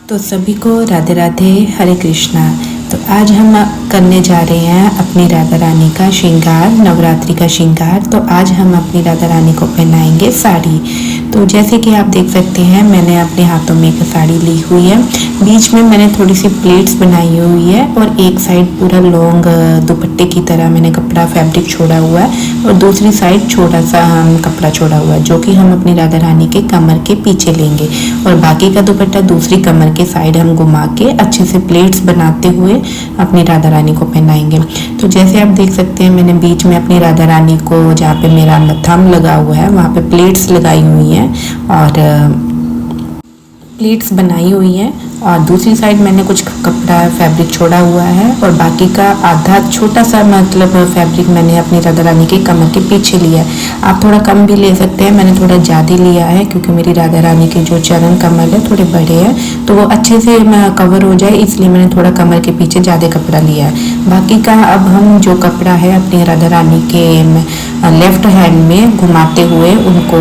तो सभी को राधे राधे, हरे कृष्णा। तो आज हम करने जा रहे हैं अपनी राधा रानी का श्रृंगार, नवरात्रि का श्रृंगार। तो आज हम अपनी राधा रानी को पहनाएंगे साड़ी। तो जैसे कि आप देख सकते हैं, मैंने अपने हाथों में एक साड़ी ली हुई है। बीच में मैंने थोड़ी सी प्लेट्स बनाई हुई है और एक साइड पूरा लॉन्ग दुपट्टे की तरह मैंने कपड़ा फैब्रिक छोड़ा हुआ है और दूसरी साइड छोटा सा कपड़ा छोड़ा हुआ है, जो कि हम अपनी राधा रानी के कमर के पीछे लेंगे और बाकी का दुपट्टा दूसरी कमर के साइड हम घुमा के अच्छे से प्लेट्स बनाते हुए अपनी राधा रानी को पहनाएंगे। तो जैसे आप देख सकते हैं, मैंने बीच में अपनी राधा रानी को, जहाँ पे मेरा थंब लगा हुआ है, वहाँ पे प्लेट्स लगाई हुई हैं और प्लेट्स बनाई हुई हैं और दूसरी साइड मैंने कुछ कपड़ा फैब्रिक छोड़ा हुआ है और बाकी का आधा छोटा सा मतलब फैब्रिक मैंने अपनी राधा रानी के कमर के पीछे लिया है। आप थोड़ा कम भी ले सकते हैं, मैंने थोड़ा ज़्यादा लिया है क्योंकि मेरी राधा रानी के जो चरण कमर है थोड़े बड़े हैं, तो वो अच्छे से कवर हो जाए, इसलिए मैंने थोड़ा कमर के पीछे ज़्यादा कपड़ा लिया है। बाकी का अब हम जो कपड़ा है अपनी राधा रानी के लेफ्ट हैंड में घुमाते हुए उनको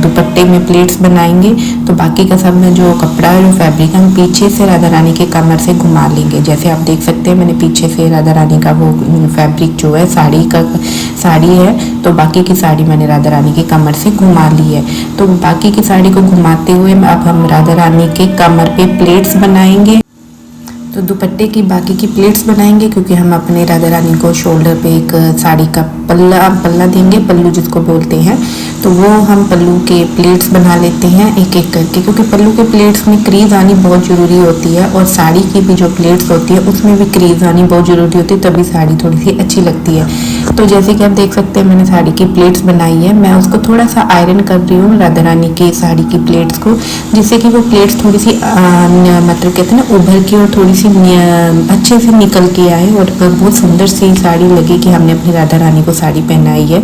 दुपट्टे में प्लेट्स बनाएंगे। तो बाकी का सब में जो कपड़ा है, जो फैब्रिक, हम पीछे से राधा रानी के कमर से घुमा लेंगे। जैसे आप देख सकते हैं, मैंने पीछे से राधा रानी का वो फैब्रिक जो है साड़ी है, तो बाकी की साड़ी मैंने राधा रानी के कमर से घुमा ली है। तो बाकी की साड़ी को घुमाते हुए अब हम राधा रानी के कमर पे प्लेट्स बनाएंगे। तो दुपट्टे की बाकी की प्लेट्स बनाएंगे क्योंकि हम अपने राधा रानी को शोल्डर पे एक साड़ी का पल्ला देंगे, पल्लू जिसको बोलते हैं। तो वो हम पल्लू के प्लेट्स बना लेते हैं एक एक करके, क्योंकि पल्लू के प्लेट्स में क्रीज आनी बहुत ज़रूरी होती है और साड़ी की भी जो प्लेट्स होती है उसमें भी क्रीज आनी बहुत ज़रूरी होती है, तभी साड़ी थोड़ी सी अच्छी लगती है। तो जैसे कि आप देख सकते हैं, मैंने साड़ी की प्लेट्स बनाई है। मैं उसको थोड़ा सा आयरन कर रही हूँ राधा रानी की साड़ी की प्लेट्स को, जिससे कि वो प्लेट्स थोड़ी सी मतलब कहते हैं ना, उभर के और थोड़ी सी अच्छे से निकल के आए और बहुत सुंदर सी साड़ी लगे कि हमने अपनी राधा रानी को साड़ी पहनाई है।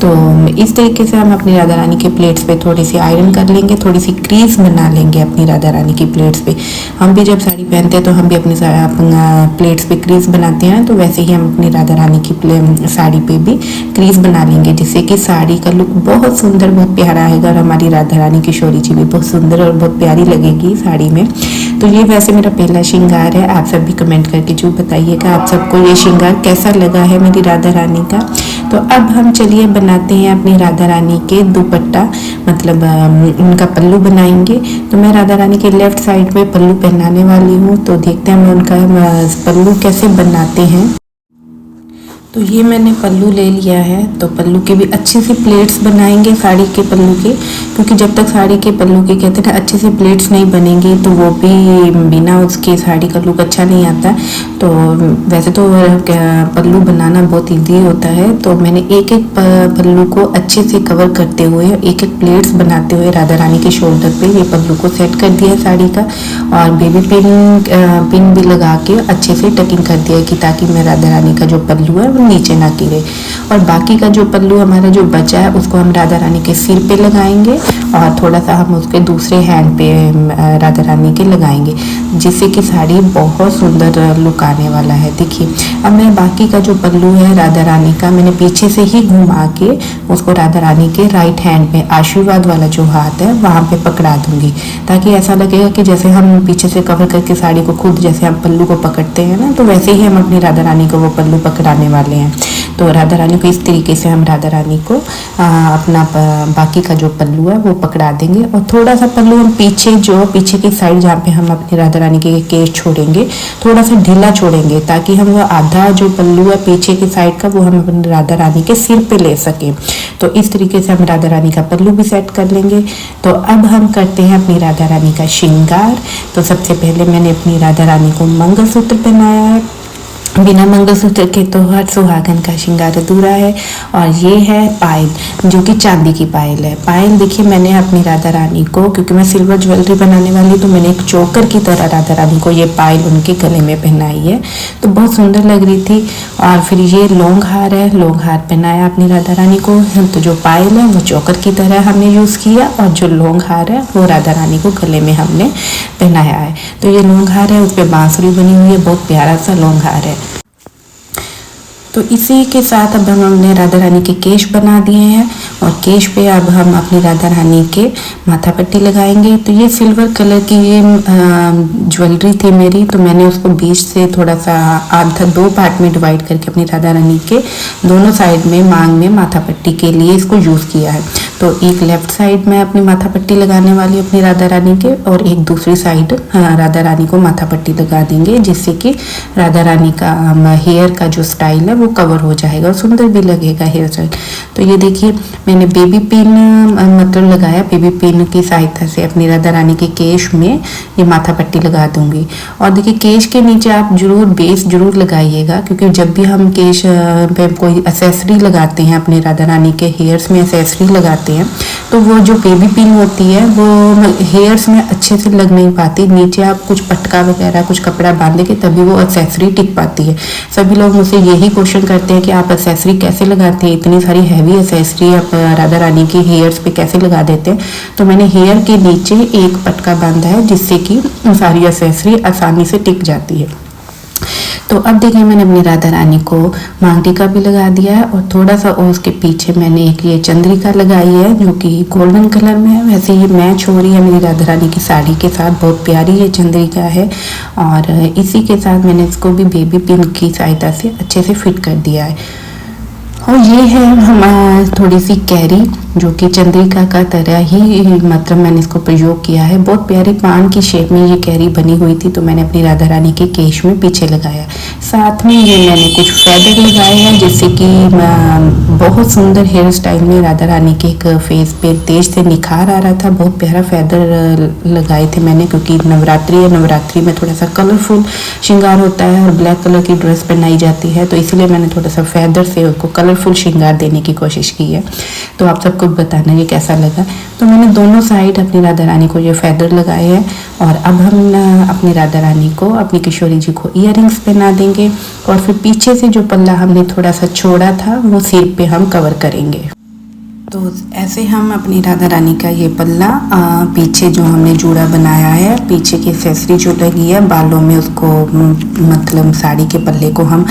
तो इस तरीके से हम अपनी राधा रानी के प्लेट्स पे थोड़ी सी आयरन कर लेंगे, थोड़ी सी क्रीज बना लेंगे अपनी राधा रानी की प्लेट्स पे। हम भी जब साड़ी पहनते हैं तो हम भी अपनी प्लेट्स पे क्रीज बनाते हैं, तो वैसे ही हम अपनी राधा रानी की साड़ी पे भी क्रीज बना लेंगे, जिससे कि साड़ी का लुक बहुत सुंदर, बहुत प्यारा आएगा और हमारी राधा रानी किशोरी जी भी बहुत सुंदर और बहुत प्यारी लगेगी साड़ी में। तो ये वैसे मेरा पहला श्रृंगार है। आप सब भी कमेंट करके जो बताइएगा आप सबको ये श्रृंगार कैसा लगा है मेरी राधा रानी का। तो अब हम चलिए बनाते हैं अपनी राधा रानी के दुपट्टा, मतलब उनका पल्लू बनाएंगे। तो मैं राधा रानी के लेफ्ट साइड में पल्लू पहनाने वाली हूँ, तो देखते हैं हम उनका पल्लू कैसे बनाते हैं। तो ये मैंने पल्लू ले लिया है, तो पल्लू के भी अच्छे से प्लेट्स बनाएंगे साड़ी के पल्लू के, क्योंकि जब तक साड़ी के पल्लू के कहते हैं अच्छे से प्लेट्स नहीं बनेंगे तो वो भी बिना उसके साड़ी का लुक अच्छा नहीं आता। तो वैसे तो पल्लू बनाना बहुत ईजी होता है, तो मैंने एक एक पल्लू को अच्छे से कवर करते हुए एक एक प्लेट्स बनाते हुए राधा रानी के शोल्डर पे ये पल्लू को सेट कर दिया साड़ी का, और बेबी पिन भी लगा के अच्छे से टकिंग कर दिया कि ताकि मैं राधा रानी का जो पल्लू है नीचे ना गिरे। और बाकी का जो पल्लू हमारा जो बचा है उसको हम राधा रानी के सिर पे लगाएंगे और थोड़ा सा हम उसके दूसरे हैंड पे राधा रानी के लगाएंगे, जिससे कि साड़ी बहुत सुंदर लुक आने वाला है। देखिए, अब मैं बाकी का जो पल्लू है राधा रानी का, मैंने पीछे से ही घुमा के उसको राधा रानी के राइट हैंड पे, आशीर्वाद वाला जो हाथ है वहाँ पे पकड़ा दूंगी, ताकि ऐसा लगेगा कि जैसे हम पीछे से कवर करके साड़ी को खुद जैसे हम पल्लू को पकड़ते हैं ना, तो वैसे ही हम अपनी राधा रानी को वो पल्लू पकड़ाने वाले हैं। तो राधा रानी को इस तरीके से हम राधा रानी को अपना बाकी का जो पल्लू है वो पकड़ा देंगे, और थोड़ा सा पल्लू हम पीछे की साइड जहाँ पे हम अपनी राधा रानी के केस छोड़ेंगे थोड़ा सा ढीला छोड़ेंगे, ताकि हम वो आधा जो पल्लू है पीछे की साइड का वो हम अपनी राधा रानी के सिर पे ले सकें। तो इस तरीके से हम राधा रानी का पल्लू भी सेट कर लेंगे। तो अब हम करते हैं अपनी राधा रानी का श्रृंगार। तो सबसे पहले मैंने अपनी राधा रानी को मंगलसूत्र पहनाया है। बिना मंगलसूत्र के तो हर सुहागन का श्रृंगार अधूरा है। और ये है पायल, जो कि चांदी की पायल है। पायल देखिए, मैंने अपनी राधा रानी को, क्योंकि मैं सिल्वर ज्वेलरी बनाने वाली, तो मैंने एक चोकर की तरह राधा रानी को ये पायल उनके गले में पहनाई है, तो बहुत सुंदर लग रही थी। और फिर ये लॉन्ग हार है, लॉन्ग हार पहनाया अपनी राधा रानी को। तो जो पायल है वो चोकर की तरह हमने यूज़ किया, और जो लॉन्ग हार है वो राधा रानी को गले में हमने पहनाया है। तो ये लॉन्ग हार है, उस पर बांसुरी बनी हुई है, बहुत प्यारा सा लॉन्ग हार है। तो इसी के साथ अब हमने राधा रानी के केश बना दिए हैं, और केश पे अब हम अपनी राधा रानी के माथा पट्टी लगाएंगे। तो ये सिल्वर कलर की ये ज्वेलरी थी मेरी, तो मैंने उसको बीच से थोड़ा सा आधा 2 पार्ट में डिवाइड करके अपनी राधा रानी के दोनों साइड में मांग में माथा पट्टी के लिए इसको यूज़ किया है। तो एक लेफ्ट साइड में अपनी माथा पट्टी लगाने वाली अपनी राधा रानी के, और एक दूसरी साइड राधा रानी को माथा पट्टी लगा देंगे, जिससे कि राधा रानी का हेयर का जो स्टाइल है वो कवर हो जाएगा और सुंदर भी लगेगा हेयर स्टाइल। तो ये देखिए मैंने बेबी पिन मतलब लगाया, बेबी पिन की सहायता से अपनी राधा रानी के केश में ये माथा पट्टी लगा दूंगी। और देखिए केश के नीचे आप जरूर बेस जरूर लगाइएगा, क्योंकि जब भी हम केश पे कोई एक्सेसरी लगाते हैं, अपने राधा रानी के हेयर्स में एक्सेसरी लगाते हैं, तो वो जो बेबी पिन होती है वो हेयर्स में अच्छे से लग नहीं पाती। नीचे आप कुछ पटका वगैरह कुछ कपड़ा बांधेंगे तभी वो एक्सेसरी टिक पाती है। सभी लोग मुझसे यही क्वेश्चन करते हैं कि आप एक्सेसरी कैसे लगाते हैं, इतनी सारी हैवी एक्सेसरी आप राधा रानी के हेयर्स पे कैसे लगा देते हैं। तो मैंने हेयर के नीचे एक पटका बांधा है, जिससे कि सारी एक्सेसरी आसानी से टिक जाती है। तो अब देखिए मैंने अपनी राधा रानी को मांग टीका भी लगा दिया है, और थोड़ा सा उसके पीछे मैंने एक ये चंद्रिका लगाई है जो कि गोल्डन कलर में है। वैसे ये मैच हो रही है मेरी राधा रानी की साड़ी के साथ, बहुत प्यारी ये चंद्रिका है। और इसी के साथ मैंने इसको भी बेबी पिन की सहायता से अच्छे से फिट कर दिया है। और ये है हमारा थोड़ी सी कैरी, जो कि चंद्रिका का तरह ही मतलब मैंने इसको प्रयोग किया है। बहुत प्यारी पान की शेप में ये कैरी बनी हुई थी, तो मैंने अपनी राधा रानी के केश में पीछे लगाया। साथ में ये मैंने कुछ फेदर लगाए हैं, जिससे कि बहुत सुंदर हेयर स्टाइल में राधा रानी के एक फेस पे तेज से निखार आ रहा था। बहुत प्यारा फेदर लगाए थे मैंने, क्योंकि नवरात्रि है, नवरात्रि में थोड़ा सा कलरफुल श्रृंगार होता है और ब्लैक कलर की ड्रेस पहनाई जाती है, तो इसलिए मैंने थोड़ा सा फेदर से उसको कलरफुल श्रृंगार देने की कोशिश की है। तो आप सबको बताना ये कैसा लगा। तो मैंने दोनों साइड अपनी राधा रानी को ये फेदर लगाए हैं, और अब हम अपनी राधा रानी को, अपनी किशोरी जी को इयररिंग्स पहना देंगे, और फिर पीछे से जो पल्ला हमने थोड़ा सा छोड़ा था वो सिर पे हम कवर करेंगे। तो ऐसे हम अपनी राधा रानी का ये पल्ला पीछे जो हमने जूड़ा बनाया है, पीछे की एक्सेसरी जो लगी है बालों में, उसको मतलब साड़ी के पल्ले को हम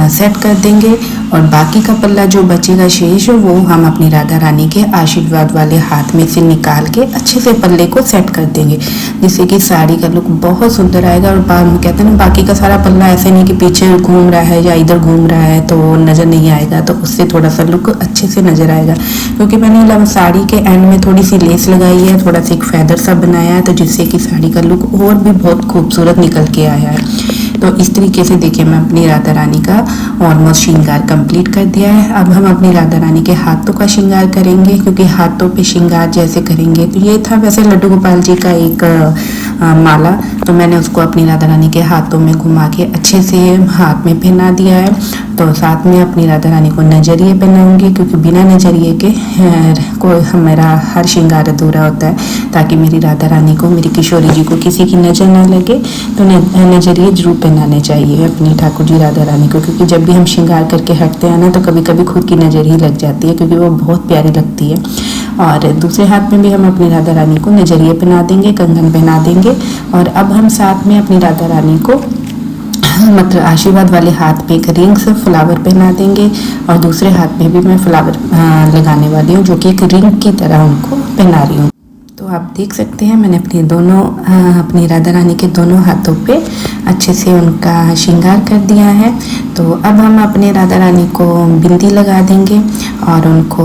सेट कर देंगे, और बाकी का पल्ला जो बचेगा शेष वो हम अपनी राधा रानी के आशीर्वाद वाले हाथ में से निकाल के अच्छे से पल्ले को सेट कर देंगे, जिससे कि साड़ी का लुक बहुत सुंदर आएगा। और कहते हैं ना, बाकी का सारा पल्ला ऐसे नहीं कि पीछे घूम रहा है या इधर घूम रहा है तो नज़र नहीं आएगा, तो उससे थोड़ा सा लुक अच्छे से नज़र आएगा। क्योंकि मैंने साड़ी के एंड में थोड़ी सी लेस लगाई है, थोड़ा सा एक फेदर सा बनाया है, तो जिससे कि साड़ी का लुक और भी बहुत खूबसूरत निकल के आया है। तो इस तरीके से देखिए मैं अपनी राधा रानी का ऑलमोस्ट श्रृंगार कंप्लीट कर दिया है। अब हम अपनी राधा रानी के हाथों का श्रृंगार करेंगे, क्योंकि हाथों पे श्रृंगार जैसे करेंगे। तो ये था वैसे लड्डू गोपाल जी का एक माला, तो मैंने उसको अपनी राधा रानी के हाथों में घुमा के अच्छे से हाथ में पहना दिया है। तो साथ में अपनी राधा रानी को नजरिए पहनाऊंगी, क्योंकि बिना नजरिए के कोई हमारा हर श्रृंगार अधूरा होता है, ताकि मेरी राधा रानी को, मेरी किशोरी जी को किसी की नज़र ना लगे। तो नजरिए जरूर पहनाने चाहिए अपनी ठाकुर जी राधा रानी को, क्योंकि जब भी हम श्रृंगार करके हटते हैं ना, तो कभी कभी खुद की नज़र ही लग जाती है, क्योंकि वो बहुत प्यारी लगती है। और दूसरे हाथ में भी हम अपनी राधा रानी को नजरिए पहना देंगे, कंगन पहना देंगे। और अब हम साथ में अपनी राधा रानी को मतलब आशीर्वाद वाले हाथ पे एक रिंग से फ्लावर पहना देंगे, और दूसरे हाथ में भी मैं फ्लावर लगाने वाली हूँ, जो कि एक रिंग की तरह उनको पहना रही हूँ। तो आप देख सकते हैं मैंने अपनी राधा रानी के दोनों हाथों पे अच्छे से उनका श्रृंगार कर दिया है। तो अब हम अपने राधा रानी को बिंदी लगा देंगे, और उनको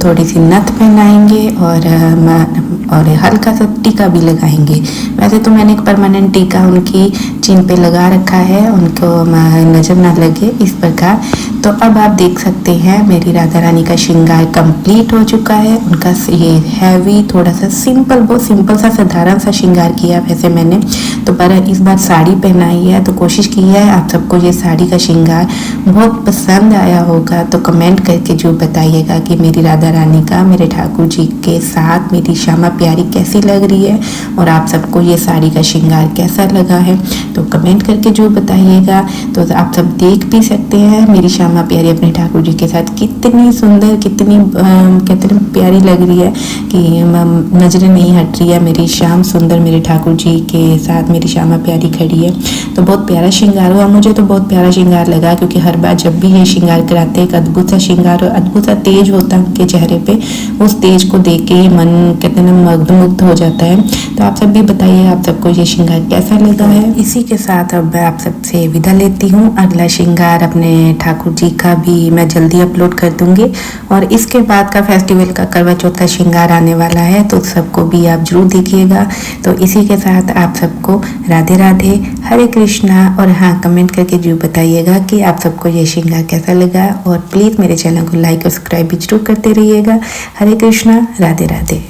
थोड़ी सी नथ पहनाएंगे, और हल्का सा टीका भी लगाएंगे। वैसे तो मैंने एक परमानेंट टीका उनकी चिन पे लगा रखा है, उनको नज़र ना लगे इस प्रकार। तो अब आप देख सकते हैं मेरी राधा रानी का श्रृंगार कंप्लीट हो चुका है। उनका ये हैवी, थोड़ा सा सिंपल, बहुत सिंपल सा साधारण सा श्रृंगार किया वैसे मैंने, तो पर इस बार साड़ी पहनाई है, तो कोशिश की है आप सबको ये साड़ी का श्रृंगार बहुत पसंद आया होगा। तो कमेंट करके जो बताइएगा कि मेरी राधा रानी का मेरे ठाकुर जी के साथ मेरी श्यामा प्यारी कैसी लग रही है, और आप सबको ये साड़ी का श्रृंगार कैसा लगा है, तो कमेंट करके जो बताइएगा। तो आप सब देख भी सकते हैं मेरी श्यामा प्यारी अपने ठाकुर जी के साथ कितनी सुंदर, कितनी कहते हैं प्यारी लग रही है कि नजर नहीं हट रही है। मेरी श्याम सुंदर मेरे ठाकुर जी के साथ मेरी श्यामा प्यारी खड़ी है। तो बहुत प्यारा श्रृंगार हुआ, मुझे तो बहुत प्यारा श्रृंगार लगा, क्योंकि हर बार जब भी ये श्रृंगार कराते हैं एक अद्भुत सा श्रृंगार और अद्भुत सा तेज होता है उनके चेहरे पे। उस तेज को देख के मन कहते हैं मग्न हो जाता है। तो आप सब भी बताइए आप सबको ये श्रृंगार कैसा लगा है। इसी के साथ अब मैं आप सबसे विदा लेती हूँ। अगला श्रृंगार अपने ठाकुर जी का भी मैं जल्दी अपलोड कर दूंगी, और इसके बाद का फेस्टिवल का करवा चौथ का श्रृंगार आने वाला है, तो सबको भी आप जरूर देखिएगा। तो इसी के साथ आप सबको राधे राधे, हरे कृष्णा, और हाँ कमेंट करके जरूर बताइएगा कि आप सबको ये श्रृंगार कैसा लगा, और प्लीज़ मेरे चैनल को लाइक और सब्सक्राइब भी जरूर करते रहिएगा। हरे कृष्णा, राधे राधे।